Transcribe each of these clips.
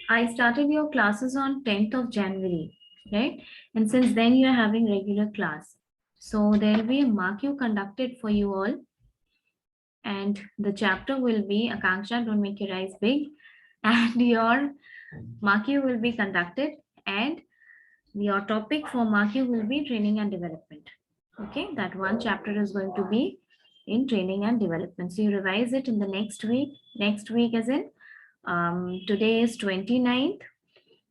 I started your classes on 10th of January, right? And since then you are having regular class. So there will be a mark you conducted for you all. And the chapter will be Akanksha, don't make your eyes big. And your mark will be conducted. And your topic for mark will be training and development. Okay, that one chapter is going to be in training and development. So you revise it in the next week. Next week as in today is 29th.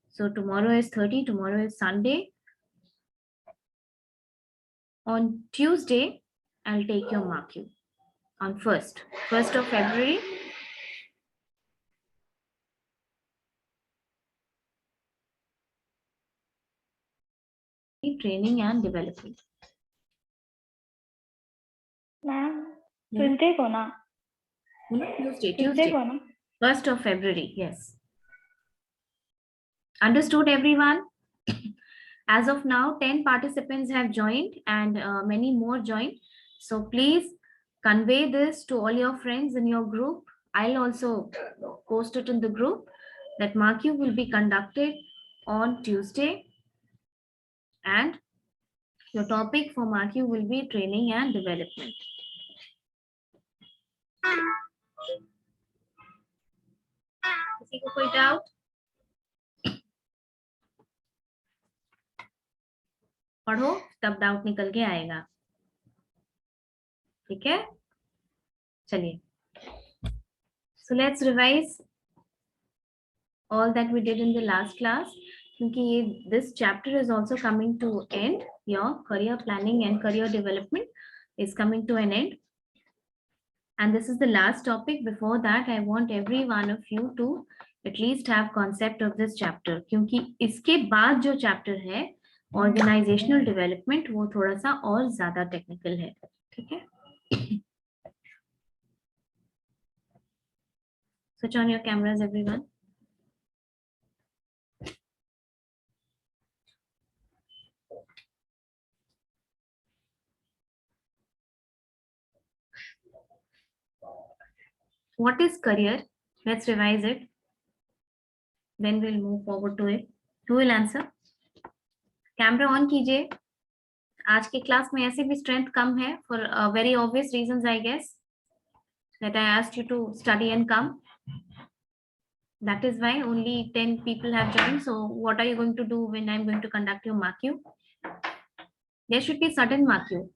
So tomorrow is 30, tomorrow is Sunday. On Tuesday, I'll take your mark you on 1st of February. Training and development. Ma'am, Tuesday को ना? Tuesday को ना? 1st of February, yes. Understood, everyone? As of now, 10 participants have joined and many more joined. So please convey this to all your friends in your group. I'll also post it in the group that mark you will be conducted on Tuesday. And your topic for mark you will be training and development. किसी को कोई doubt? पढ़ो तब doubt निकल के आएगा. ठीक है, चलिए. So let's revise all that we did in the last class. क्योंकि this chapter is also coming to end. Your career planning and career development is coming to an end. And this is the last topic. Before that, I want every one of you to at least have concept of this chapter. क्योंकि इसके बाद जो chapter है organizational development वो थोड़ा सा और ज्यादा technical है. ठीक है? Switch on your cameras, everyone. What is career? Let's revise it. Then we'll move forward to it. Who will answer? Camera on कीजिए. आज की क्लास में ऐसे भी strength कम है for very obvious reasons, I guess, that I asked you to study and come. That is why only 10 people have joined. So what are you going to do when I'm going to conduct your mark you? There should be sudden mark you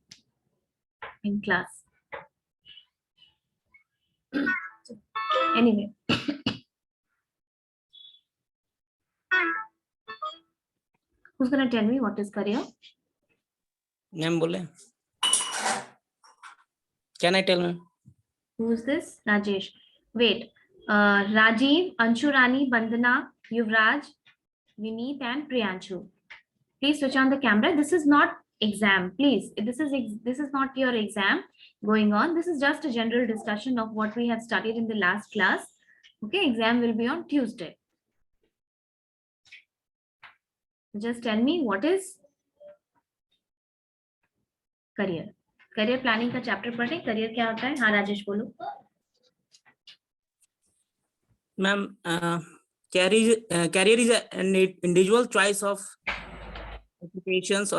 in class. Anyway. Who's going to tell me what is career? Ma'am, bole. Can I tell ma'am? Who's this? Rajesh. Wait. Rajiv, Anshurani, Bandana, Yuvraj, Vineet, and Priyanshu. Please switch on the camera. This is not exam. Please, this is not your exam going on. This is just a general discussion of what we have studied in the last class. Okay, exam will be on Tuesday. Just tell me what is career. Career planning का chapter पढ़े. Career क्या होता है? हाँ राजेश बोलो. Ma'am, career is an individual choice of occupations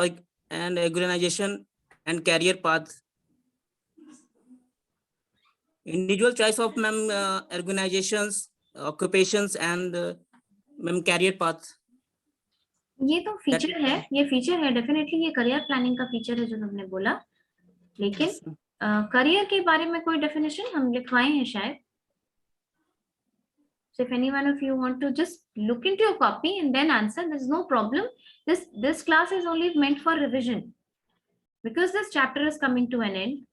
and organization and career path. Individual choice of ma'am organizations, occupations and ma'am career path. ये तो feature है, ये फीचर है डेफिनेटली, ये करियर प्लानिंग का फीचर है जो तुमने बोला. लेकिन करियर के बारे में कोई डेफिनेशन हम लिखवाए हैं शायद. So if any one of you want to just look into your copy and then answer, there's no problem. This class is only meant for revision because this chapter is coming to an end.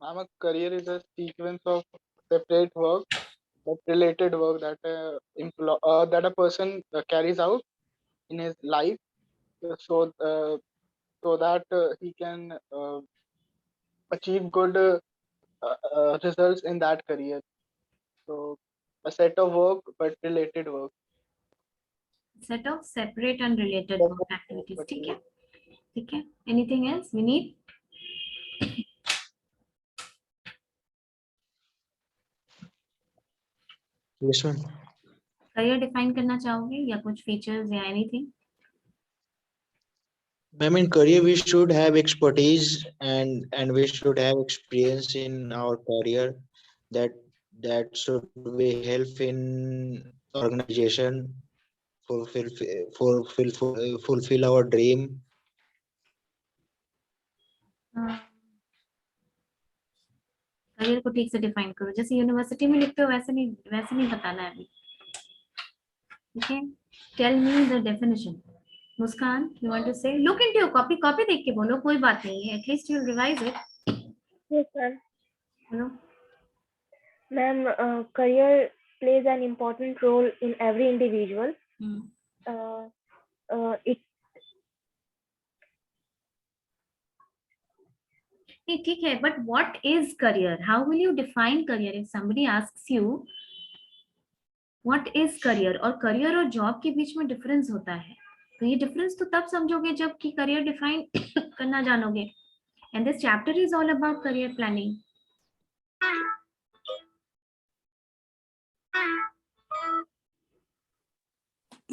A career is a sequence of separate work but related work that that a person carries out in his life, so that he can achieve good results in that career. So a set of work but related work. Set of separate and related work activities. ठीक है? ठीक है, anything else Vineet? Yes, ma'am. Career define करना चाहोगे या कुछ features या anything? Ma'am, in career we should have expertise and we should have experience in our career that that should be help in organization fulfill fulfill our dream. Career को ठीक से define करो, जैसे यूनिवर्सिटी में लिखते हो वैसे नहीं बताना है अभी, ठीक है? Tell me the definition. Muskan, you want to say? Look into your copy, copy देख के बोलो, कोई बात नहीं है, at least you will revise it. Yes, ma'am. बोलो. Ma'am, career plays an important role in every individual. It नहीं, ठीक है, but what is career? How will you define career? If somebody asks you what is career, और career और job के बीच में difference होता है, तो ये डिफरेंस तो तब समझोगे जब कि करियर डिफाइन करना जानोगे. And this chapter is all about career planning.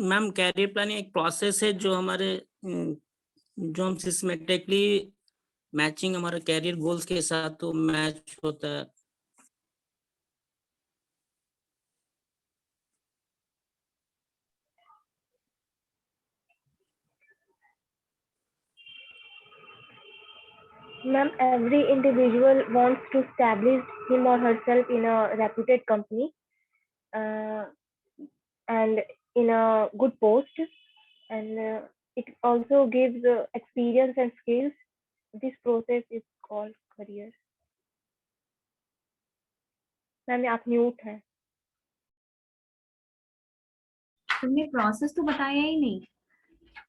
Ma'am career planning एक प्रोसेस है जो जो हम सिस्टमेटिकली मैचिंग हमारे कैरियर गोल्स के साथ तो मैच होता है. Ma'am, every individual wants to establish him or herself in a reputed company and in a good post, and it also gives experience and skills. This process is called career. Ma'am, आप mute हैं. तुमने process तो बताया ही नहीं.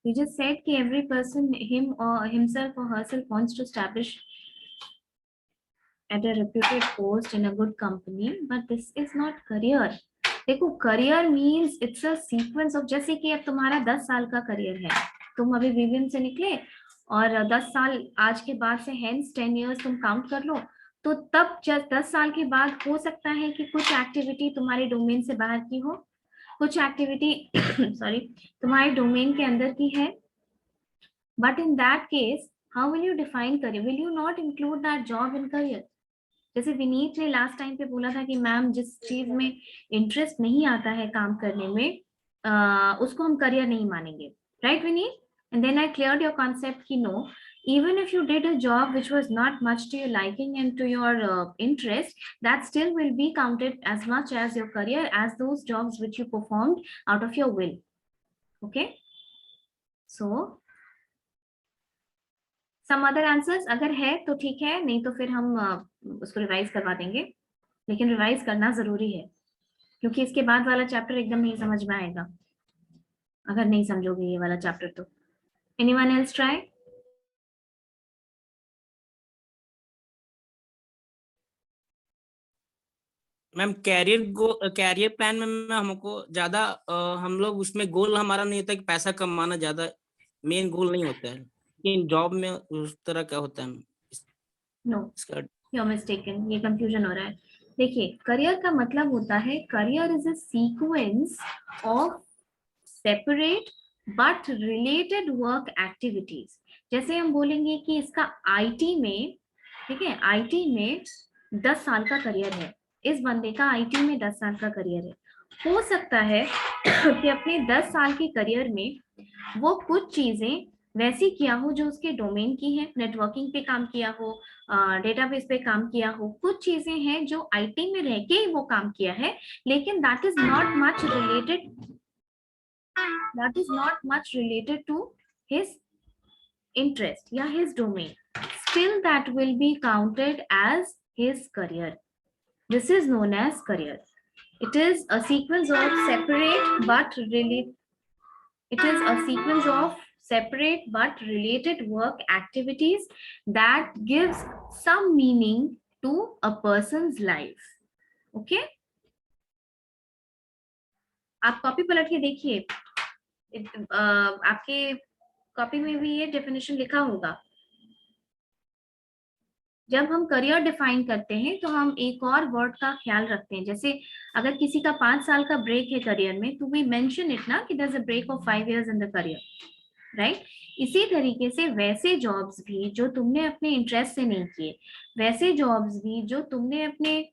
You just said कि every person him or himself or herself wants to establish at a reputed post in a good company, but this is not career. देखो, career means it's a sequence of, जैसे कि अब तुम्हारा 10 साल का career है, तुम अभी बीबीएम से निकले और 10 साल आज के बाद से हेंस 10 years तुम काउंट कर लो, तो तब जब 10 साल के बाद हो सकता है कि कुछ एक्टिविटी तुम्हारे डोमेन से बाहर की हो, कुछ एक्टिविटी सॉरी तुम्हारे डोमेन के अंदर की है. But in that case, how will you define career? Will you not include that job in career? जैसे विनीत ने लास्ट टाइम पे बोला था कि मैम जिस चीज में इंटरेस्ट नहीं आता है काम करने में, उसको हम करियर नहीं मानेंगे, right Vineet? And then I cleared your concept कि no, even if you did a job which was not much to your liking and to your interest, that still will be counted as much as your career as those jobs which you performed out of your will. Okay, so some other answers अगर है तो ठीक है, नहीं तो फिर हम उसको रिवाइज करवा देंगे, लेकिन रिवाइज करना जरूरी है क्योंकि इसके बाद वाला चैप्टर एकदम नहीं समझ में आएगा अगर नहीं समझोगे ये वाला चैप्टर तो. Anyone else try? Ma'am career plan में हमको ज्यादा हम लोग उसमें गोल हमारा नहीं होता कि पैसा कमाना, ज्यादा मेन गोल नहीं होता है, लेकिन जॉब में उस तरह का होता है. नो, यू आर मिस्टेकन, ये कंफ्यूजन हो रहा है. देखिए, करियर का मतलब होता है, career is a sequence of separate but related work activities. जैसे हम बोलेंगे कि इसका आईटी में, ठीक है, आईटी में 10 साल का करियर है, इस बंदे का आईटी में 10 साल का करियर है. हो सकता है कि अपने 10 साल के करियर में वो कुछ चीजें वैसी किया हो जो उसके डोमेन की है, नेटवर्किंग पे काम किया हो, डेटाबेस पे काम किया हो, कुछ चीजें हैं जो आईटी में रह के ही वो काम किया है, लेकिन that is not much related to his interest, yeah, his domain. Still that will be counted as his career. This is known as career. It is a sequence of separate but related work activities that gives some meaning to a person's life. Okay? आप copy पलट के देखिए, आपके copy में भी ये definition लिखा होगा। जब हम करियर डिफाइन करते हैं तो हम एक और वर्ड का ख्याल रखते हैं, जैसे अगर किसी का 5 साल का ब्रेक है करियर में, तो वी मेंशन इट ना कि there is a break of 5 years in the career, right. इसी तरीके से वैसे जॉब्स भी जो तुमने अपने इंटरेस्ट से नहीं किए, वैसे जॉब्स भी जो तुमने अपने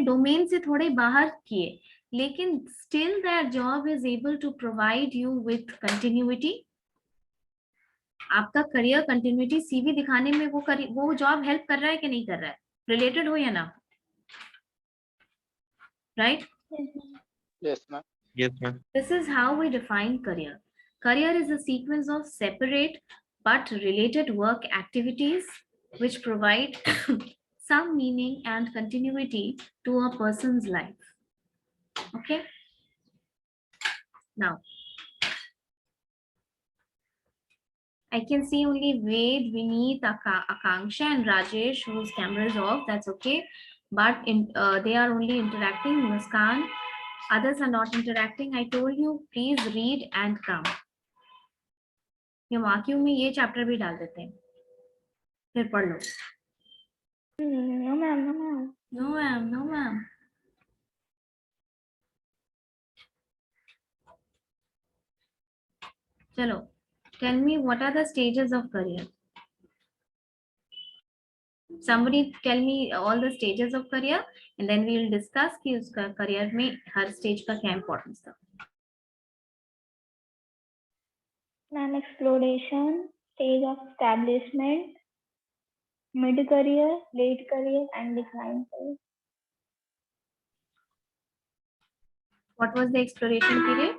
डोमेन से थोड़े बाहर किए, लेकिन still that job is able to provide you with continuity. आपका करियर कंटिन्यूटी सीवी दिखाने में वो जॉब हेल्प कर रहा है कि नहीं कर रहा है, रिलेटेड हो या ना, right? Yes, ma'am. Yes, ma'am. This is how we define career. Career is a sequence of separate but related work activities which provide some meaning and continuity to a person's life. Okay. Now, I can see only Ved, Vineet, Akanksha, and Rajesh, whose camera is off. That's okay. But they are only interacting. Muskan, others are not interacting. I told you, please read and come. ये वाक्यों में ये chapter भी डाल देते हैं, फिर पढ़ लो। No, ma'am. No, ma'am. No ma'am, no ma'am. चलो, tell me what are the stages of career? Somebody tell me all the stages of career and then we will discuss कि उसका career में हर stage का क्या importance था। Ma'am, exploration, stage of establishment, mid-career, late career, and decline phase. What was the exploration period?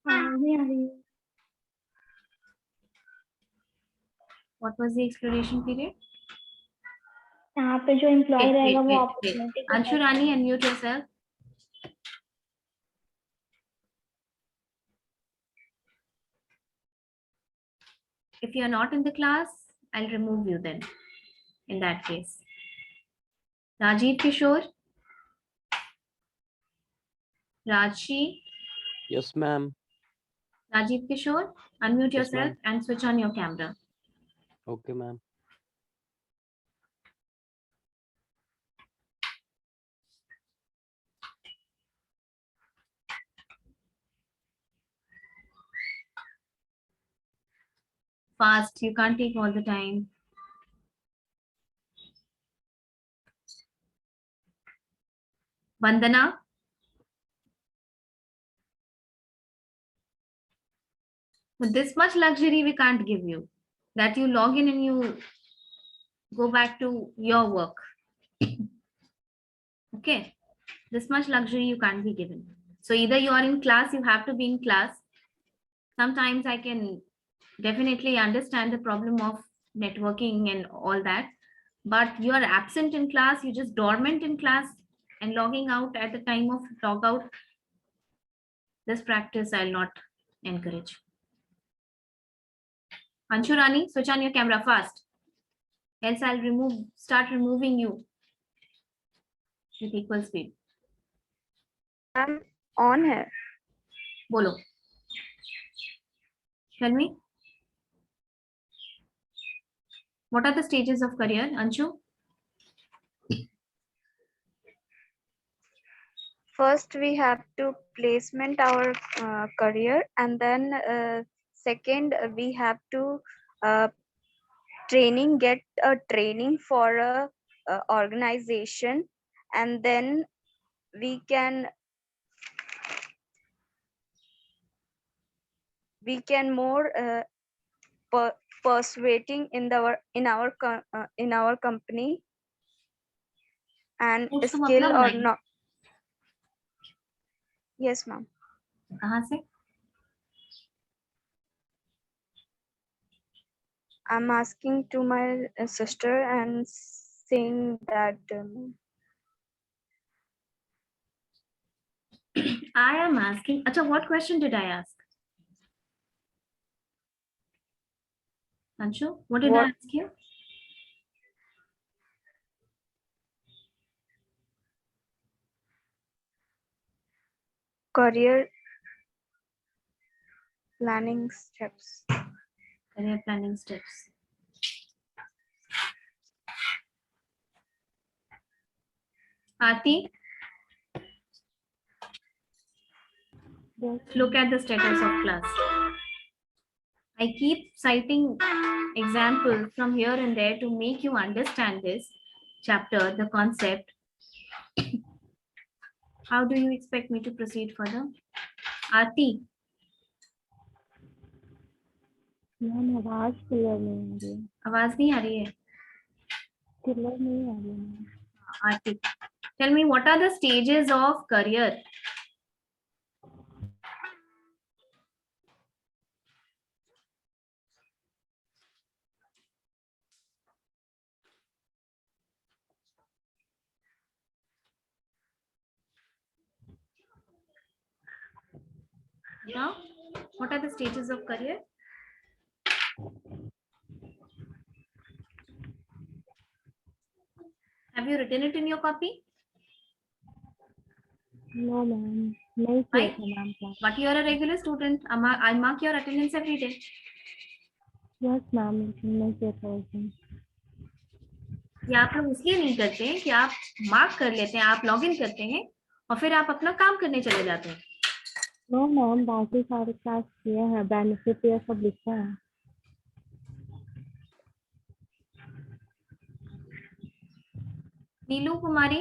नहीं आ रही है। What was the exploration period? यहाँ पे जो एम्प्लॉय Wait, रहेगा wait, वो wait, wait. Opportunity Anshu Rani, unmute yourself. If you are not in the class, I'll remove you then. In that case, Rajiv Kishore, Rajshi, Yes, ma'am. Rajiv Kishore, unmute Yes, yourself and switch on your camera. Okay, ma'am. Fast, you can't take all the time. Vandana, with this much luxury we can't give you, that you log in and you go back to your work. Okay, this much luxury you can't be given. So either you are in class, you have to be in class. Sometimes I can definitely understand the problem of networking and all that, but you are absent in class, you just dormant in class and logging out at the time of log out. This practice I'll not encourage. Anshu Rani, switch on your camera fast, else I'll start removing you with equal speed. Ma'am on है। Bolo. Tell me. What are the stages of career, Anshu? First we have to placement our career, and then second we have to get a training for a organization, and then we can more persuading in our company, and कुछ तुम skill अपना or बनाइए। not. Yes, ma'am. कहाँ से? I'm asking to my sister and saying that I am asking. Acha, what question did I ask? Anshu, what did I What- ask you? career planning steps. Career planning steps. Aarti, Yes, look at the status of class. I keep citing examples from here and there to make you understand this chapter, the concept. How do you expect me to proceed further? Aarti, ma'am आवाज clear नहीं आ रही है, आवाज नहीं आ रही है. Clear नहीं आ रही है ma'am. Aarti, tell me what are the stages of career? Now, what are the stages of career? Have you written it in your copy? No ma'am, नहीं Why? किया था ma'am class. But you are a regular student. I mark your attendance every day. Yes ma'am, लेकिन नहीं किया था उस दिन। ये आप लोग इसलिए नहीं करते हैं कि आप मार्क कर लेते हैं, आप लॉग इन करते हैं और फिर आप अपना काम करने चले जाते हैं. नो मैम, बाकी सारे क्लास किए हैं, बेनिफिट ये सब लिखा है। नीलू कुमारी,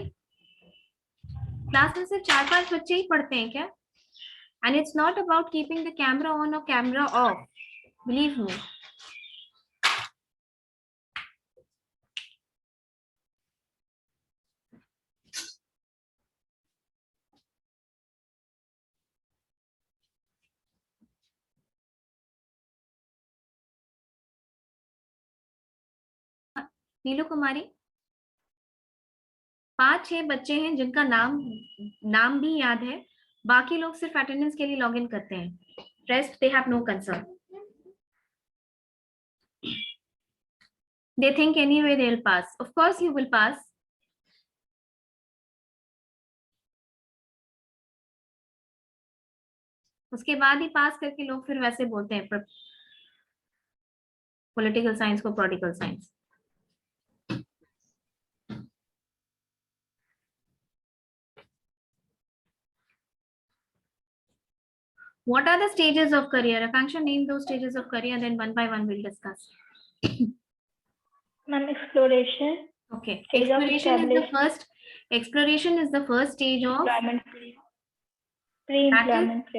क्लास में सिर्फ 4-5 बच्चे ही पढ़ते हैं क्या? And it's not about keeping the camera on और कैमरा ऑफ, बिलीव मी. नीलू कुमारी, 5-6 बच्चे हैं जिनका नाम भी याद है, बाकी लोग सिर्फ अटेंडेंस के लिए लॉग इन करते हैं. Rest they have no concern. They think anyway they'll pass. Of course you will pass. उसके बाद ही पास करके लोग फिर वैसे बोलते हैं पॉलिटिकल साइंस को political science. What are the stages of career? Akanksha, name those stages of career, then one by one we'll discuss. Ma'am exploration, Okay. Stage of Exploration is the first stage of pre-employment period.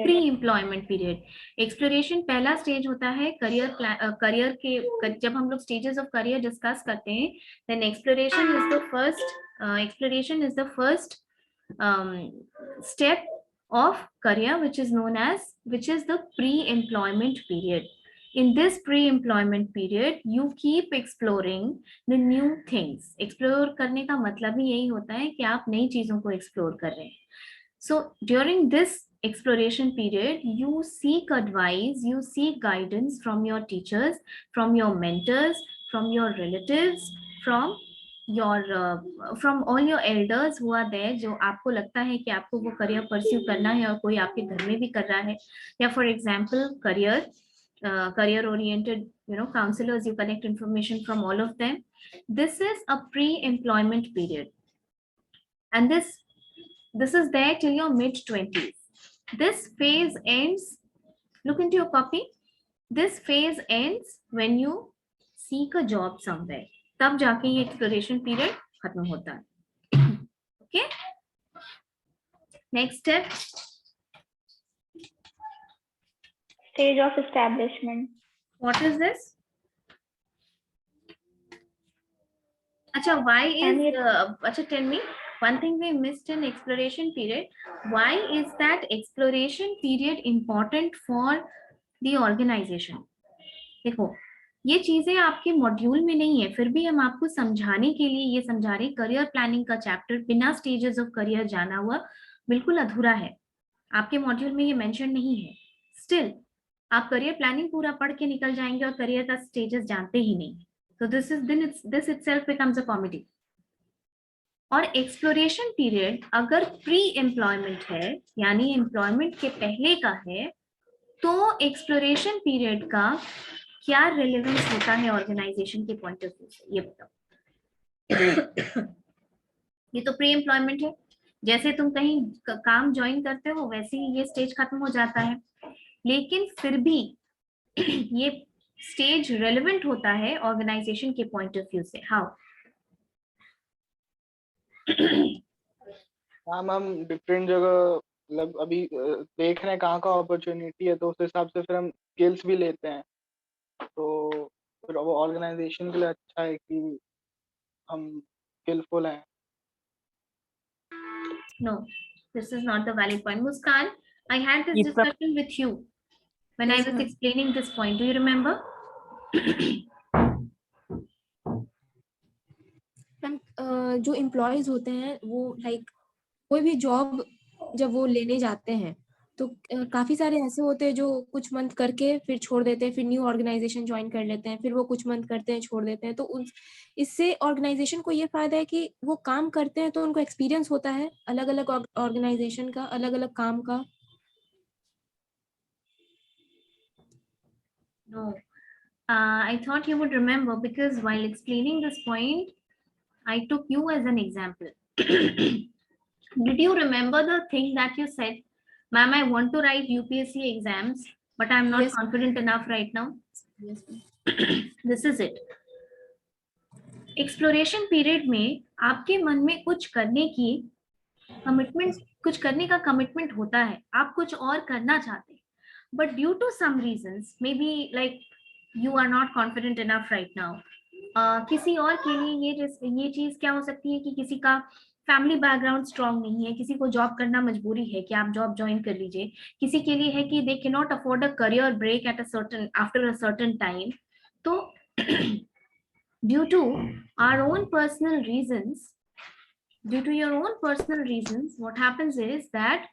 pre-employment period. Exploration पहला stage होता है career के. जब हम लोग stages of career discuss करते हैं, then exploration is the first step of career, which is the pre-employment period. In this pre-employment period, you keep exploring the new things. Explore करने का मतलब ही यही होता है कि आप नई चीजों को explore कर रहे हैं. So during this exploration period, you seek advice, you seek guidance from your teachers, from your mentors, from your relatives, from all your elders who are there, जो आपको लगता है कि आपको वो career pursue करना है और कोई आपके घर में भी कर रहा है. या for example career oriented counselors, you collect information from all of them. This is a pre-employment period, and this is there till your mid-20s. This phase ends, look into your copy, this phase ends when you seek a job somewhere. तब जाके ये exploration period खत्म होता है. Okay, next step, Stage of establishment. what is this? Acha, why is acha, tell me one thing we missed in exploration period. Why is that exploration period important for the organization? देखो, ये चीजें आपके module में नहीं है, फिर भी हम आपको समझाने के लिए ये समझा रहे हैं. करियर प्लानिंग का चैप्टर बिना स्टेजेस ऑफ करियर जाना हुआ बिल्कुल अधूरा है. आपके मॉड्यूल में ये मेंशन नहीं है. स्टिल आप करियर प्लानिंग पूरा पढ़ के निकल जाएंगे और करियर का स्टेजेस जानते ही नहीं. So this itself becomes a comedy. और एक्सप्लोरेशन पीरियड अगर प्री एम्प्लॉयमेंट है यानी एम्प्लॉयमेंट के पहले का है, तो एक्सप्लोरेशन पीरियड का क्या रिलेवेंस होता है ऑर्गेनाइजेशन के पॉइंट ऑफ व्यू से, ये बताओ। ये तो प्री एम्प्लॉयमेंट है, जैसे तुम कहीं काम ज्वाइन करते हो वैसे ही ये स्टेज खत्म हो जाता है, लेकिन फिर भी ये स्टेज रेलेवेंट होता है ऑर्गेनाइजेशन के पॉइंट ऑफ व्यू से। हाउ? हम डिफरेंट जगह मतलब अभी देख रहे हैं कहाँ का अपॉर्चुनिटी है, तो उस हिसाब से फिर हम स्किल्स भी लेते हैं, तो फिर वो ऑर्गेनाइजेशन के लिए अच्छा है कि हम स्किलफुल हैं। No, this is not the valid point. Muskan, I had this इसका discussion with you when I Yes, was ma'am. explaining this point. Do you remember? Ma'am जो एम्प्लॉयज होते हैं वो लाइक कोई भी जॉब जब वो लेने जाते हैं तो काफी सारे ऐसे होते हैं जो कुछ मंथ करके फिर छोड़ देते हैं, फिर न्यू ऑर्गेनाइजेशन ज्वाइन कर लेते हैं, फिर वो कुछ मंथ करते हैं छोड़ देते हैं। तो इससे ऑर्गेनाइजेशन को ये फायदा है कि वो काम करते हैं तो उनको एक्सपीरियंस होता है अलग अलग ऑर्गेनाइजेशन का, अलग अलग काम का। No. I thought you would remember because while explaining this point, I took you as an example. Did you remember the thing that you said, ma'am, I want to write UPSC exams, but I'm not Yes. confident enough right now? Yes, ma'am. This is it. Exploration period में आपके मन में कुछ करने की commitment, कुछ करने का कमिटमेंट होता है, आप कुछ और करना चाहते हैं, but due to some reasons, maybe like you are not confident enough right now. किसी और के लिए ये चीज क्या हो सकती है कि किसी का फैमिली बैकग्राउंड स्ट्रांग नहीं है, किसी को जॉब करना मजबूरी है कि आप जॉब ज्वाइन कर लीजिए, किसी के लिए है कि they can not afford a career break at a certain after a certain time. तो due to our own personal reasons, due to your own personal reasons, what happens is that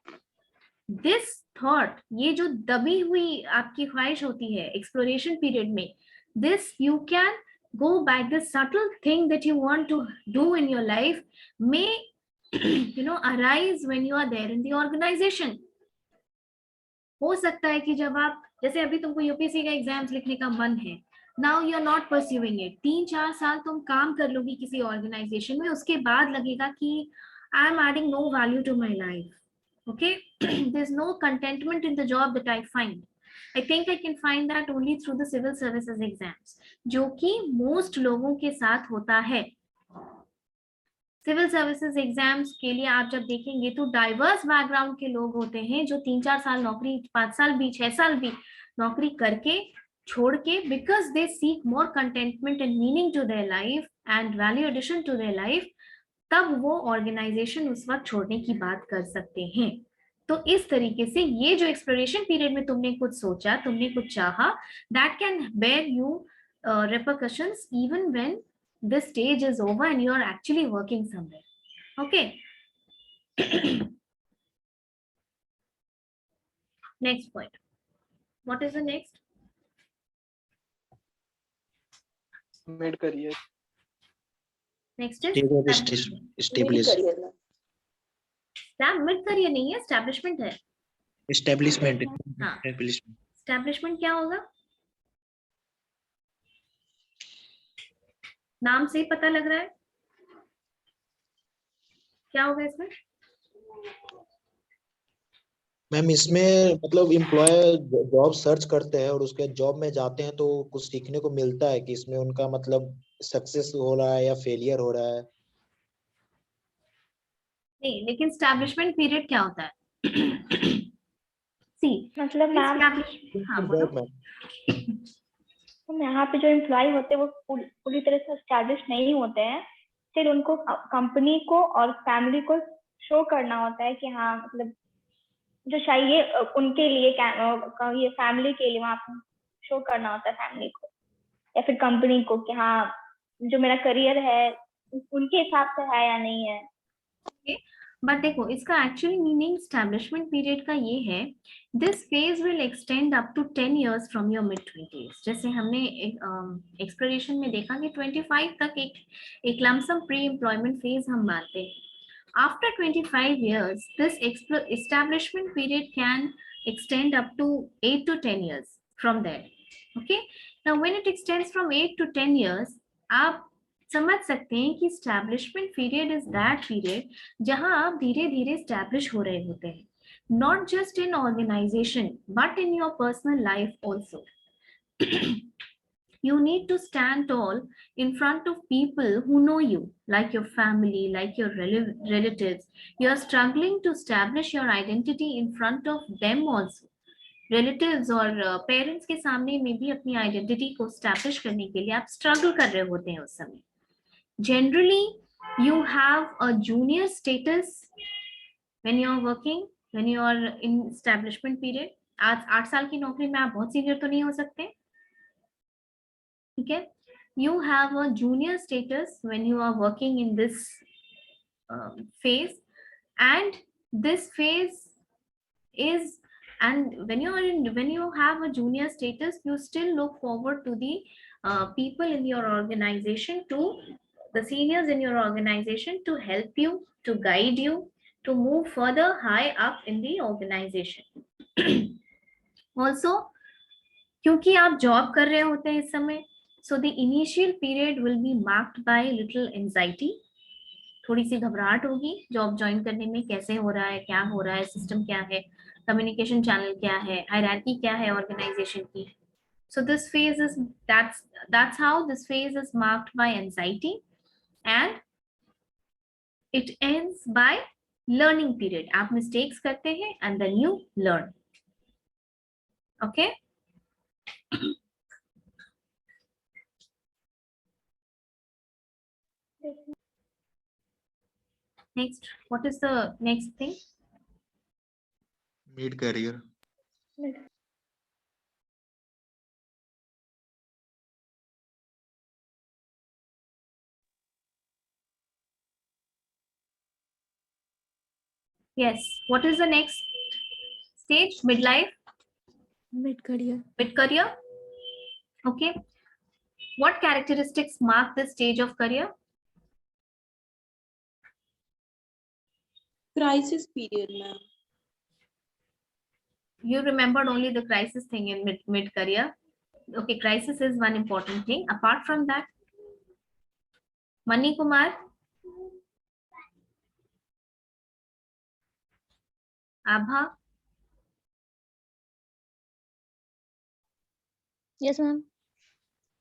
this thought, ये जो दबी हुई आपकी ख्वाहिश होती है exploration period में, this you can go back, this subtle thing that you want to do in your life may arise when you are there in the organization. हो सकता है कि जब आप, जैसे अभी तुमको यूपीएससी का एग्जाम्स लिखने का मन है, now you are not pursuing it, 3-4 साल तुम काम कर लोगी किसी ऑर्गेनाइजेशन में, उसके बाद लगेगा कि I am adding no value to my life, okay, there is no contentment in the job that I find. I think I can find that only through the civil services exams, जो कि most लोगों के साथ होता है। Civil services exams के लिए आप जब देखेंगे तो डाइवर्स बैकग्राउंड के लोग होते हैं, जो 3-4 साल नौकरी, 5 साल भी, 6 साल भी नौकरी करके छोड़ के, because they seek more contentment and meaning to their life and value addition to their life, तब वो ऑर्गेनाइजेशन उस वक्त छोड़ने की बात कर सकते हैं। तो इस तरीके से ये जो एक्सप्लोरेशन पीरियड में तुमने कुछ सोचा, तुमने कुछ चाहा, that can bear you repercussions even when this stage is over and you are actually working somewhere. Okay. Next point. What is the next? Mid career. Next is establishment. Mid career नहीं है, establishment है। Establishment. हाँ। Establishment क्या होगा? नाम से ही पता लग रहा है क्या होगा इसमें। मैम इसमें मतलब एम्प्लॉय जॉब सर्च करते हैं और उसके जॉब में जाते हैं तो कुछ सीखने को मिलता है कि इसमें उनका मतलब सक्सेस हो रहा है या फेलियर हो रहा है। नहीं, लेकिन एस्टैब्लिशमेंट पीरियड क्या होता है? सी मतलब मैम, हाँ बोलो। यहाँ पे जो एम्प्लॉय होते हैं वो पूरी तरह से एस्टैब्लिश नहीं होते हैं, फिर उनको कंपनी को और फैमिली को शो करना होता है कि हाँ मतलब जो चाहिए उनके लिए, ये फैमिली के लिए वहाँ शो करना होता है फैमिली को या फिर कंपनी को कि हाँ जो मेरा करियर है उनके हिसाब से है या नहीं है। बट देखो इसका एक्चुअली मीनिंग स्टैब्लिशमेंट पीरियड का ये है, this phase will extend up to 10 years from your mid 20s। जैसे हमने एक्सप्लोरेशन में देखा कि 25 तक एक लमसम प्री एम्प्लॉयमेंट फेज हम मानते हैं। After 25 years, this establishment period can extend up to 8 to 10 years from there. Okay. Now, when it extends from 8 to 10 years, आप समझ सकते हैं कि establishment period is that period जहां आप धीरे धीरे establish हो रहे होते हैं, not just in organization but in your personal life also. You need to stand tall in front of people who know you, like your family, like your relatives. You are struggling to establish your identity in front of them also. Relatives और parents के सामने में भी अपनी identity को establish करने के लिए आप struggle कर रहे होते हैं उस समय. Generally, you have a junior status when you are working, when you are in establishment period. आज 8 साल की नौकरी में आप बहुत सीनियर तो नहीं हो सकते, ठीक है. You have a junior status when you are working in this phase, and this phase is, and when you have a junior status, you still look forward to the people in your organization, to the seniors in your organization, to help you, to guide you, to move further high up in the organization. Also, क्योंकि आप job कर रहे होते हैं इस समय, so the initial period will be marked by little anxiety. थोड़ी सी घबराहट होगी जॉब ज्वाइन करने में, कैसे हो रहा है, क्या हो रहा है, सिस्टम क्या है, कम्युनिकेशन चैनल क्या है, हायरार्की क्या है ऑर्गेनाइजेशन की. So this phase is, that's how this phase is marked by anxiety, and it ends by learning period. आप mistakes करते हैं and then you learn. Okay. Next, what is the next thing? Mid-career. Yes. What is the next stage? Midlife? Mid-career. Mid-career? Okay. What characteristics mark this stage of career? Crisis period, ma'am. You remembered only the crisis thing in mid-career. Okay, crisis is one important thing. Apart from that, Mani Kumar? Abha? Yes, ma'am.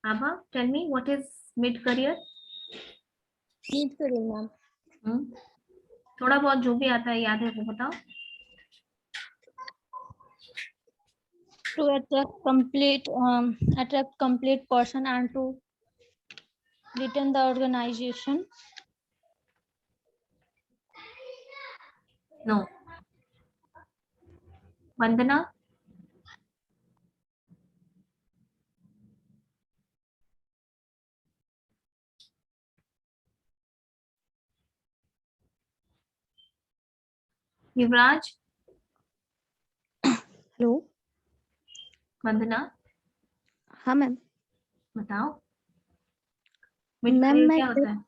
Abha, tell me, what is mid-career? Mid-career, ma'am. थोड़ा बहुत जो भी आता है याद है वो बताओ. To attract complete person and to retain the organization. No. Vandana? Yuvraj? Hello. Vandana? हाँ मैम. बताओ. मैम mid-career मैं क्या होता है?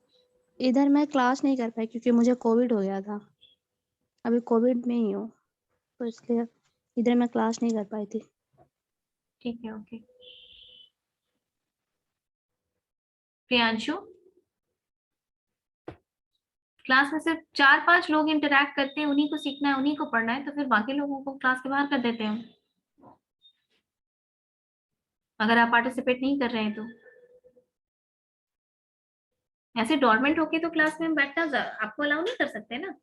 इधर मैं क्लास नहीं कर पाई क्योंकि मुझे कोविड हो गया था. अभी कोविड में ही हूँ तो इसलिए इधर मैं क्लास नहीं कर पाई थी. ठीक है. ओके. प्रियांशु? क्लास में सिर्फ 4-5 लोग इंटरैक्ट करते हैं, उन्हीं को सीखना है, उन्हीं को पढ़ना है, तो फिर बाकी लोगों को क्लास के बाहर कर देते हैं अगर आप पार्टिसिपेट नहीं कर रहे हैं तो. ऐसे डॉर्मेंट होके तो क्लास में बैठना आपको अलाउ नहीं कर सकते ना.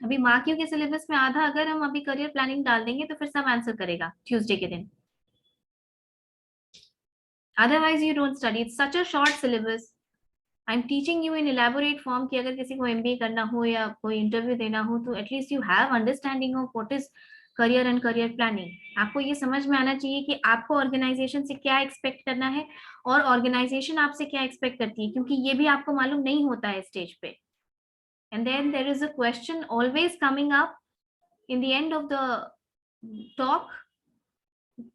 अभी मार्कियों के सिलेबस में आधा अगर हम अभी करियर प्लानिंग डाल देंगे तो फिर सब आंसर करेगा ट्यूसडे के दिन. Otherwise you don't study. It's such a short syllabus. I am teaching you in elaborate form कि अगर किसी को एमबीए करना हो या कोई इंटरव्यू देना हो तो at least you have understanding of what is career and career planning, आपको ये समझ में आना चाहिए कि आपको ऑर्गेनाइजेशन से क्या एक्सपेक्ट करना है और ऑर्गेनाइजेशन आपसे क्या एक्सपेक्ट करती है, क्योंकि ये भी आपको मालूम नहीं होता है स्टेज पे. And then there is a question always coming up in the end of the talk,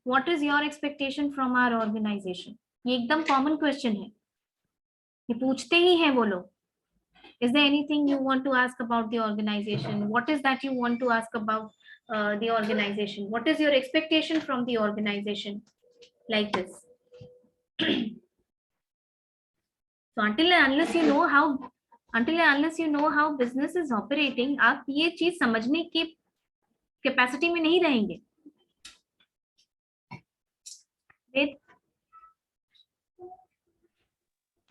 what is your expectation from our organization. ये एकदम कॉमन क्वेश्चन है, ये पूछते ही हैं वो लोग. Is there anything you want to ask about the organization? What is that you want to ask about the organization? What is your expectation from the organization? Like this. So until and unless you know how business is operating, आप ये चीज समझने की capacity में नहीं रहेंगे.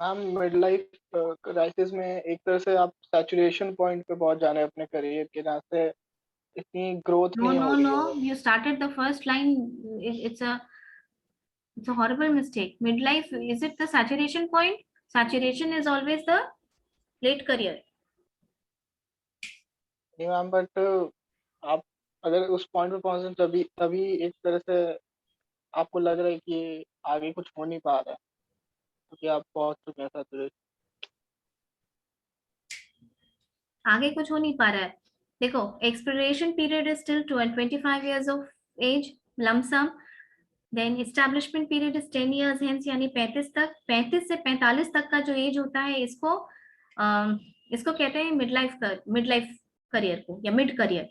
Ma'am mid life crisis में एक तरह से आप सैचुरेशन पॉइंट पे पहुंच जाने अपने करियर के, जहाँ से इतनी ग्रोथ नहीं हो रही है. You started the first line. It's a horrible mistake. Midlife, is it the saturation point? Saturation is always the late career. नहीं मैम, बट आप अगर उस पॉइंट पे पहुंचे तभी एक तरह से आपको लग रहा है कि आगे कुछ हो नहीं पा रहा है, क्योंकि आप पहुंच चुके हैं सैचुरेशन. आगे कुछ हो नहीं पा रहा है. देखो, exploration period is still 25 years of age lump sum. Then establishment period is 10 years hence, यानी 35 तक. 35 से 45 तक का जो एज होता है इसको कहते हैं मिड लाइफ करियर को या mid career.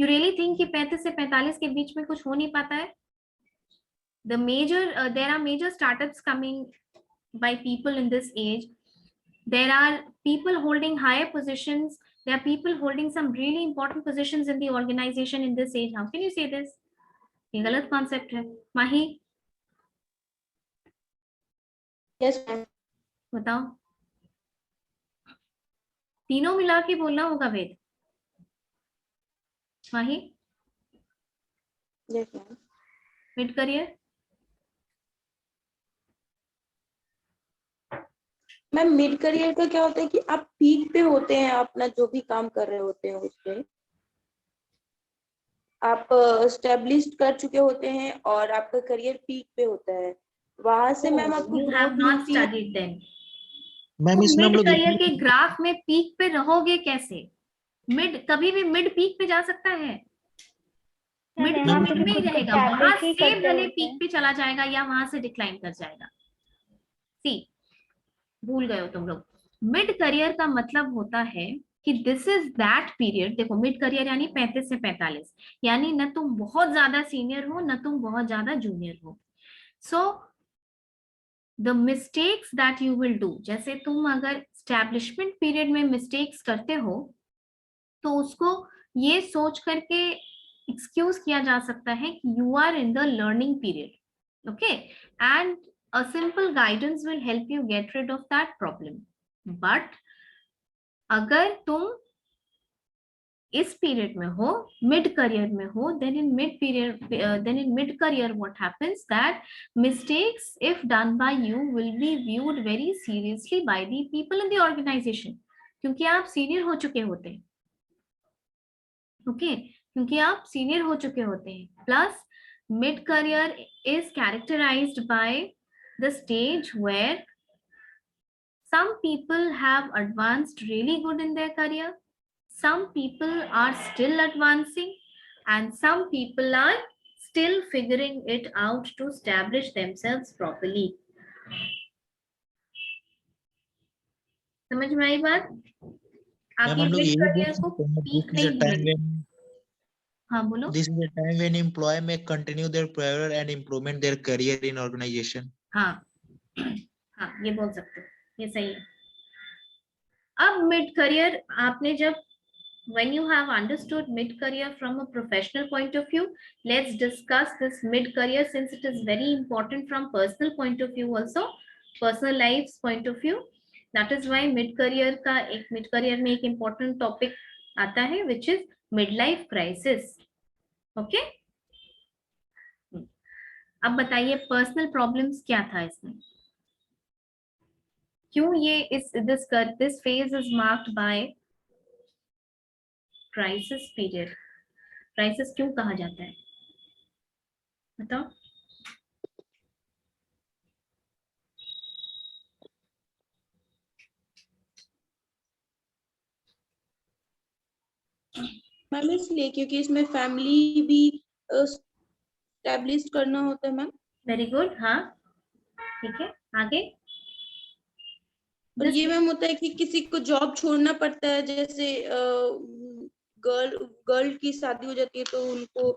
You really think कि 35 से 45 के बीच में कुछ हो नहीं पाता है? There are major startups coming by people in this age. There are people holding higher positions. There are people holding some really important positions in the organization in this age. How can you say this? ये गलत concept है. Mahi, yes ma'am. बताओ. तीनों मिला के बोलना होगा Ved. Mahi, yes ma'am. Mid career. Ma'am mid career का क्या होता है कि आप पीक पे होते हैं, अपना जो भी काम कर रहे होते हैं उसमें आप स्टेब्लिश्ड कर चुके होते हैं और आपका करियर पीक पे होता है. वहां से मैम आपको You have ग्रोथ not मिलती है. studied then. मैम इसमें हम मिड लोग करियर के ग्राफ में पीक पे रहोगे कैसे? मिड कभी भी मिड पीक पे जा सकता है. मिड यहाँ पे पीक में ही खुद को रहेगा, वहां establish ही से करते भले होते पीक हैं. पे चला जाएगा या वहां से डिक्लाइन कर जाएगा. सी, भूल गए हो तुम लोग. मिड करियर का मतलब होता है कि दिस इज दैट पीरियड. देखो, मिड करियर यानी 35 से 45, यानी न तुम बहुत ज्यादा सीनियर हो न तुम बहुत ज्यादा जूनियर हो. So the mistakes that you will do, जैसे तुम अगर स्टैब्लिशमेंट पीरियड में मिस्टेक्स करते हो तो उसको ये सोच करके एक्सक्यूज किया जा सकता है कि you are in the learning period. Okay, and a simple guidance will help you get rid of that problem. But अगर तुम इस पीरियड में हो, मिड करियर में हो, then in mid career what happens that mistakes if done by you will be viewed very seriously by the people in the organization, क्योंकि आप senior हो चुके होते हैं. ओके, क्योंकि आप सीनियर हो चुके होते हैं. Plus mid career is characterized by the stage where some people have advanced really good in their career, some people are still advancing, and some people are still figuring it out to establish themselves properly. समझ में आई बात? आप ये mid career को peak नहीं बोलेंगे. हाँ बोलो. This is a time when employee may continue their career and implement their career in organization. हाँ हाँ, ये बोल सकते हो, ये सही है. अब मिड करियर आपने जब when you have understood mid career from a professional point of view, let's discuss this mid career since it is very important from personal point of view also, personal lives point of view. That is why mid career में एक important topic आता है which is midlife crisis. Okay? अब बताइए personal problems क्या था इसमें, क्यों ये this phase is marked by crisis period. Crisis क्यों कहा जाता है, बताओ? मैम इसलिए क्योंकि इसमें फैमिली भी एस्टेब्लिश करना होता है मैम। वेरी गुड, हाँ ठीक है, आगे। और ये मैम होता है कि किसी को जॉब छोड़ना पड़ता है, जैसे गर्ल की शादी हो जाती है तो उनको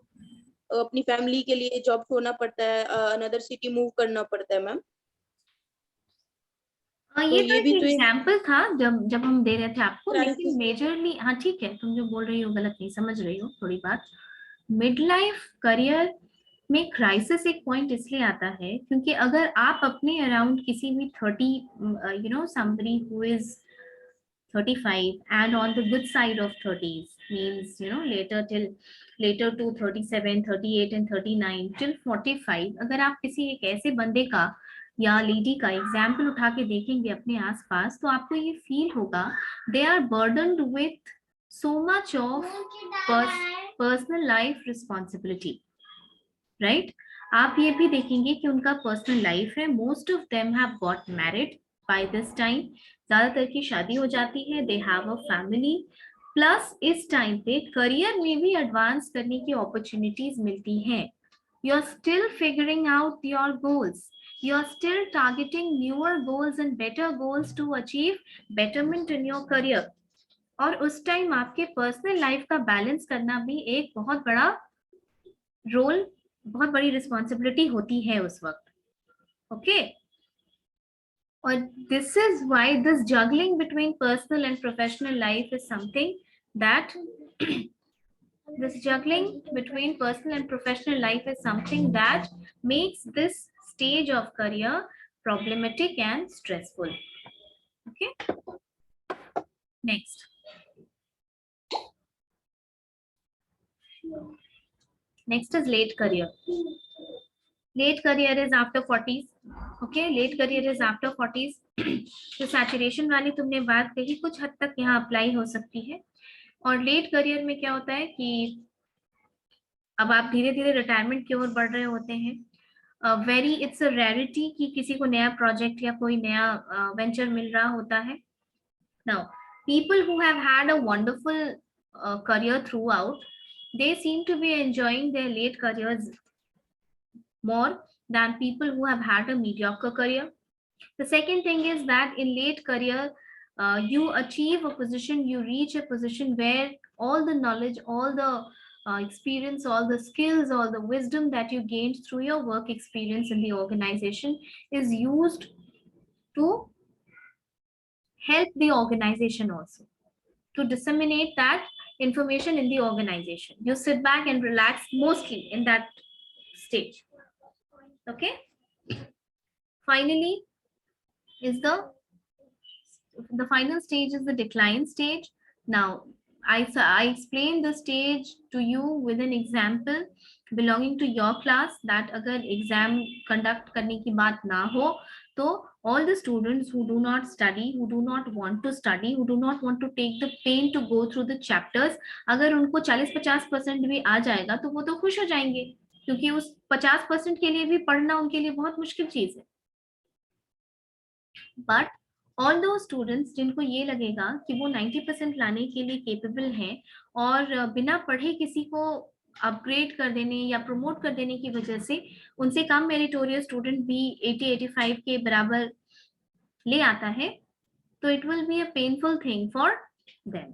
अपनी फैमिली के लिए जॉब छोड़ना पड़ता है, अनदर सिटी मूव करना पड़ता है मैम। ये तो ये एक भी तो एग्जाम्पल था जब हम दे रहे थे आपको, Crisis. लेकिन मेजरली हाँ ठीक है, तुम जो बोल रही हो गलत नहीं समझ रही हो थोड़ी बात। मिड लाइफ करियर में क्राइसिस एक पॉइंट इसलिए आता है क्योंकि अगर आप अपने अराउंड किसी भी 30 somebody who is 35 and on the good side of 30s means later to 37 38 and 39 till 45, अगर आप किसी एक ऐसे बंदे का या लेडी का एग्जाम्पल उठा के देखेंगे अपने आसपास, तो आपको ये फील होगा they are burdened with so much of personal life responsibility, right? आप ये भी देखेंगे कि उनका पर्सनल लाइफ है, most of them have got married by this time, ज्यादातर की शादी हो जाती है, they have a family, plus इस टाइम पे करियर में भी एडवांस करने की अपॉर्चुनिटीज मिलती हैं। You are still figuring out your goals, you are still targeting newer goals and better goals to achieve betterment in your career, और उस टाइम आपके पर्सनल लाइफ का बैलेंस करना भी एक बहुत बड़ा रोल, बहुत बड़ी रिस्पॉन्सिबिलिटी होती है उस वक्त, ओके? और this is why this juggling between personal and professional life is something that this juggling between personal and professional life is something that makes this stage of career problematic and stressful, okay? Next is late career. Late career is after 40s, okay? Late career is after 40s. तो saturation वाली तुमने बात कही कुछ हद तक यहाँ apply हो सकती है। और लेट करियर में क्या होता है कि अब आप धीरे धीरे रिटायरमेंट की ओर बढ़ रहे होते हैं। इट्स अ रेयरिटी कि किसी को नया प्रोजेक्ट या कोई नया वेंचर मिल रहा होता है। Now people who have had a wonderful career throughout, they seem to be enjoying their late careers more than people who have had a mediocre career. The second thing is that in late career, you achieve a position, you reach a position where all the knowledge, all the experience, all the skills, all the wisdom that you gained through your work experience in the organization is used to help the organization also, to disseminate that information in the organization. You sit back and relax mostly in that stage, okay? Finally is the final stage is the decline stage. Now I explained the stage to you with an example belonging to your class, that agar exam conduct karne ki baat na ho to all the students who do not study, who do not want to study, who do not want to take the pain to go through the chapters, अगर उनको 40-50% भी आ जाएगा तो वो तो खुश हो जाएंगे, क्योंकि उस 50% के लिए भी पढ़ना उनके लिए बहुत मुश्किल चीज है। बट ऑल दो स्टूडेंट्स जिनको ये लगेगा कि वो 90% लाने के लिए केपेबल हैं और बिना पढ़े किसी को अपग्रेड कर देने या प्रमोट कर देने की वजह से उनसे कम मेरिटोरियस स्टूडेंट भी 80-85 के बराबर ले आता है, तो it will be a painful thing for them.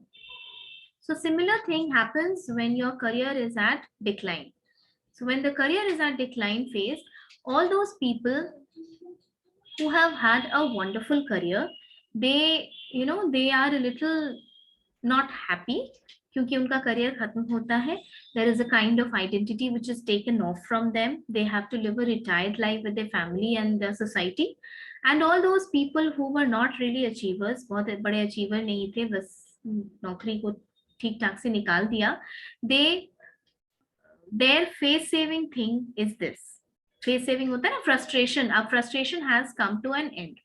So similar thing happens when your career is at decline. So when the career is at decline phase, all those people who have had a wonderful career, they are a little not happy क्योंकि उनका career खत्म होता है। There is a kind of identity which is taken off from them. They have to live a retired life with their family and their society. And all those people who were not really achievers, बहुत बड़े achiever नहीं थे, बस नौकरी को ठीक ठाक से निकाल दिया, their face saving thing is this. Face saving होता है ना, फ्रस्ट्रेशन। अब frustration has come to an end,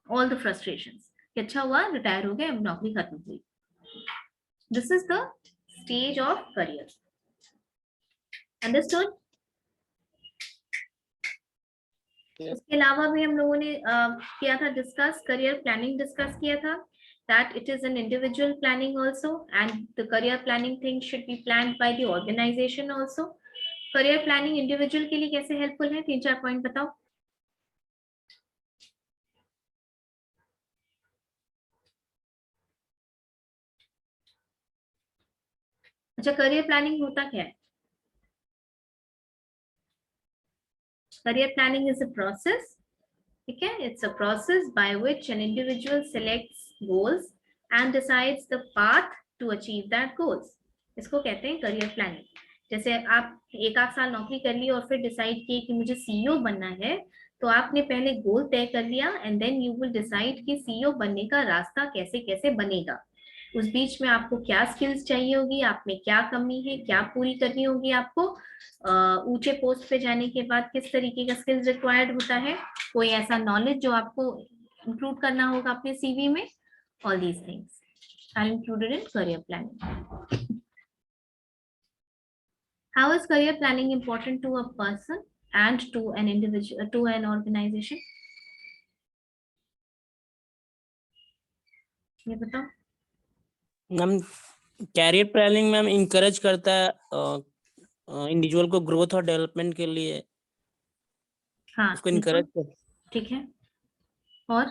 all the frustrations, अच्छा हुआ रिटायर हो गए, अब नौकरी खत्म हुई। This is the stage of career. Understood? Yes. उसके अलावा भी हम लोगों ने किया था डिस्कस, करियर प्लानिंग डिस्कस किया था, that it is an individual planning also and the career planning thing should be planned by the organization also. career planning individual के लिए कैसे हेल्पफुल है, 3-4 पॉइंट बताओ. अच्छा, करियर प्लानिंग होता क्या है? Career planning is a process, ठीक है, it's a process by which an individual selects goals and decides the path to achieve that goals. इसको कहते हैं करियर प्लानिंग. जैसे आप 1 साल नौकरी कर ली और फिर डिसाइड किए कि मुझे सीईओ बनना है, तो आपने पहले गोल तय कर लिया and then you will decide कि सीईओ बनने का रास्ता कैसे कैसे बनेगा. उस बीच में आपको क्या स्किल्स चाहिए होगी, आप में क्या कमी है, क्या पूरी करनी होगी आपको, ऊंचे पोस्ट पे जाने के बाद किस तरीके का स्किल्स रिक्वायर्ड होता है, कोई ऐसा नॉलेज जो आपको इंक्लूड करना होगा अपने सीवी में. All these things are included in career planning. How is career planning important to a person and to an individual, to an organization? ये बताओ. Ma'am career planning ma'am encourage करता है इंडिविजुअल को growth और development के लिए. हाँ, उसको इनकरेज कर. ठीक है. और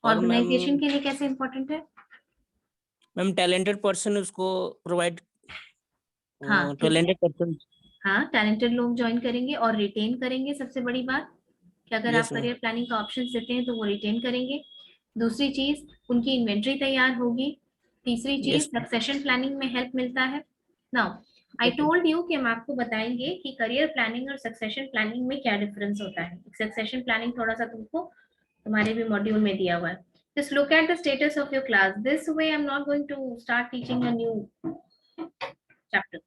और ऑर्गेनाइजेशन मैम के लिए कैसे इंपॉर्टेंट है? मैम टैलेंटेड पर्सन उसको प्रोवाइड. हाँ, ठीक है. Talented person. हाँ, टैलेंटेड लोग ज्वाइन करेंगे और रिटेन करेंगे. सबसे बड़ी बात कि अगर आप Yes, ma'am. करियर प्लानिंग का ऑप्शन देते हैं तो वो रिटेन करेंगे. दूसरी चीज, उनकी इन्वेंट्री तैयार होगी. तीसरी चीज, Yes. सक्सेशन प्लानिंग में हेल्प मिलता है. नाउ आई टोल्ड यू कि हम आपको बताएंगे कि करियर प्लानिंग और सक्सेशन प्लानिंग में क्या डिफरेंस होता है. सक्सेशन प्लानिंग थोड़ा सा तुमको तुम्हारे भी मॉड्यूल में दिया हुआ है. Just look at the status of your class. This way I'm not going to start teaching a new chapter.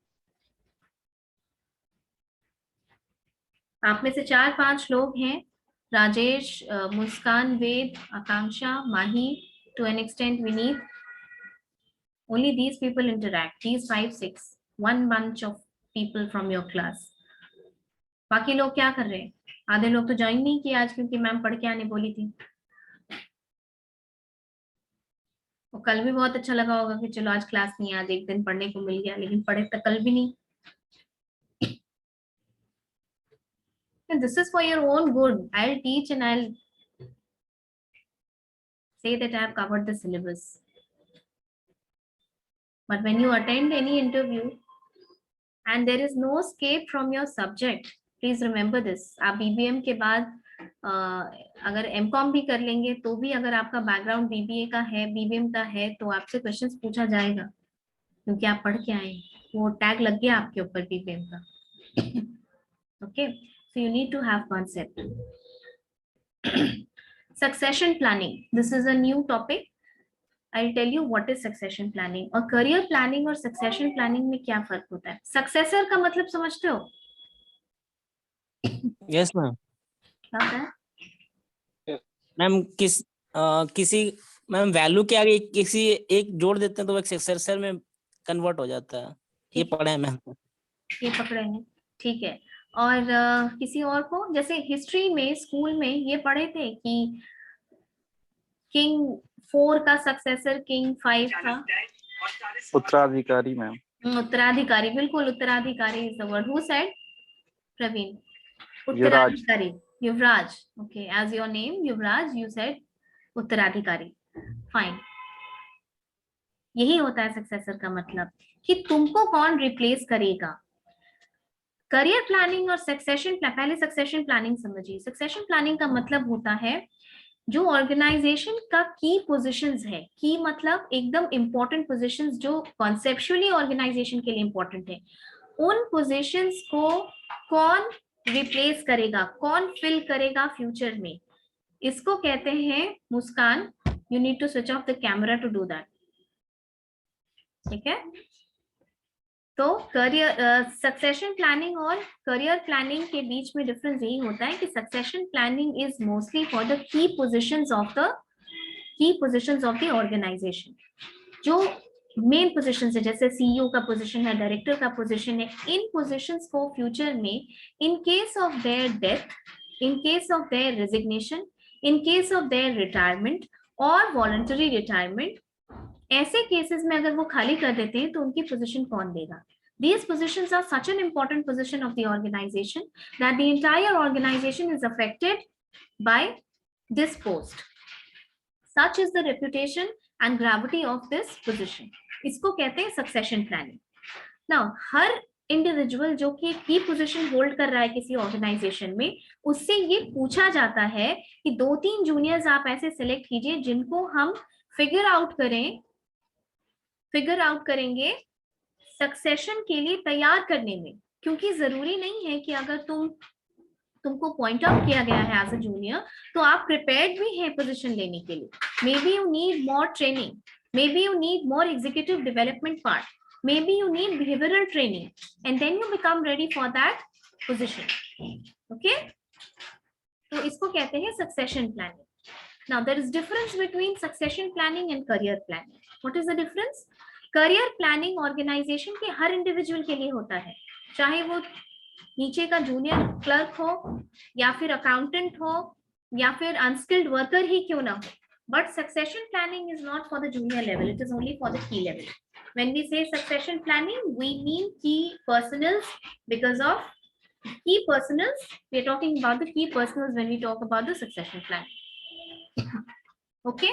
आप में से 4-5 लोग हैं, राजेश, मुस्कान, वेद, आकांक्षा, माही, to an extent Vineet. Only these people interact. These 5-6, one bunch of people from your class. बाकी लोग क्या कर रहे हैं? आधे लोग तो ज्वाइन नहीं किए आज क्योंकि मैम पढ़ के आने बोली थी. और कल भी बहुत अच्छा लगा होगा कि चलो आज क्लास नहीं, आज एक दिन पढ़ने को मिल गया, लेकिन पढ़े तो कल भी नहीं. And this is for your own good. I'll teach and I'll say that I have covered the syllabus. But when you attend any interview and there is no escape from your subject, please remember this. आप BBM के बाद अगर MCOM भी कर लेंगे तो भी अगर आपका बैकग्राउंड BBA का है, BBM का है, तो आपसे क्वेश्चंस पूछा जाएगा क्योंकि आप पढ़ के आए, वो टैग लग गया आपके ऊपर BBM का. Okay, so you need to have concept. Succession planning. This is a new topic. I'll tell you what is succession planning. और career planning और succession planning में क्या फर्क होता है? Successor का मतलब समझते हो? Yes, ma'am. क्या होता है? मैम किसी मैम वैल्यू के आगे किसी एक जोड़ देते हैं तो एक सक्सेसर में कन्वर्ट हो जाता है. ये पढ़े हैं मैम. ये पकड़े हैं, ठीक है. और किसी और को, जैसे हिस्ट्री में स्कूल में ये पढ़े थे कि किंग 4 का सक्सेसर किंग 5 था. उत्तराधिकारी मैम. उत्तराधिकारी, बिल्कुल उत्तराधिकारी is the word. Who said? Praveen. उत्तराधिकारी. Yuvraj. Okay, as your name Yuvraj, you said उत्तराधिकारी. फाइन. यही होता है सक्सेसर का मतलब कि तुमको कौन रिप्लेस करेगा. करियर प्लानिंग और सक्सेशन, पहले सक्सेशन प्लानिंग समझिए. सक्सेशन प्लानिंग का मतलब होता है जो ऑर्गेनाइजेशन का की पोजीशंस है, की मतलब एकदम इंपॉर्टेंट पोजीशंस जो कॉन्सेप्चुअली ऑर्गेनाइजेशन के लिए इंपॉर्टेंट है, उन पोजीशंस को कौन रिप्लेस करेगा, कौन फिल करेगा फ्यूचर में, इसको कहते हैं. Muskan, you need to switch off the camera to do that. ठीक है. तो करियर सक्सेशन प्लानिंग और करियर प्लानिंग के बीच में डिफरेंस यही होता है कि succession planning is mostly for the key positions of the organization. जो मेन पोजीशन है, जैसे सीईओ का पोजीशन है, डायरेक्टर का पोजीशन है, इन पोजीशंस को फ्यूचर में in case of their death, in case of their resignation, in case of their retirement और वॉलंटरी रिटायरमेंट, ऐसे केसेस में अगर वो खाली कर देते हैं तो उनकी पोजीशन कौन देगा? These positions are such an important position of the organization that the entire organization is affected by this post. Such is the reputation and gravity of this position. इसको कहते हैं succession planning. Now, हर individual जो कि की position hold कर रहा है किसी ऑर्गेनाइजेशन में, उससे ये पूछा जाता है कि 2-3 जूनियर्स आप ऐसे सिलेक्ट कीजिए जिनको हम फिगर आउट करेंगे सक्सेशन के लिए तैयार करने में, क्योंकि जरूरी नहीं है कि अगर तुमको पॉइंट आउट किया गया है एज अ जूनियर तो आप प्रिपेयर्ड भी हैं पोजीशन लेने के लिए. May be you need more training, may be you need more executive development part, maybe you need behavioral training, and then you become ready for that position. Okay, so isko kehte hain succession planning. Now there is difference between succession planning and career planning. What is the difference? Career planning organization के हर individual के लिए होता है, चाहे वो नीचे का junior clerk हो या फिर अकाउंटेंट हो या फिर अनस्किल्ड वर्कर ही क्यों ना हो. But succession planning is not for the junior level, it is only for the key level. When we say succession planning, we mean key personals. Because of key personals, we are talking about the key personals when we talk about the succession planning. Okay,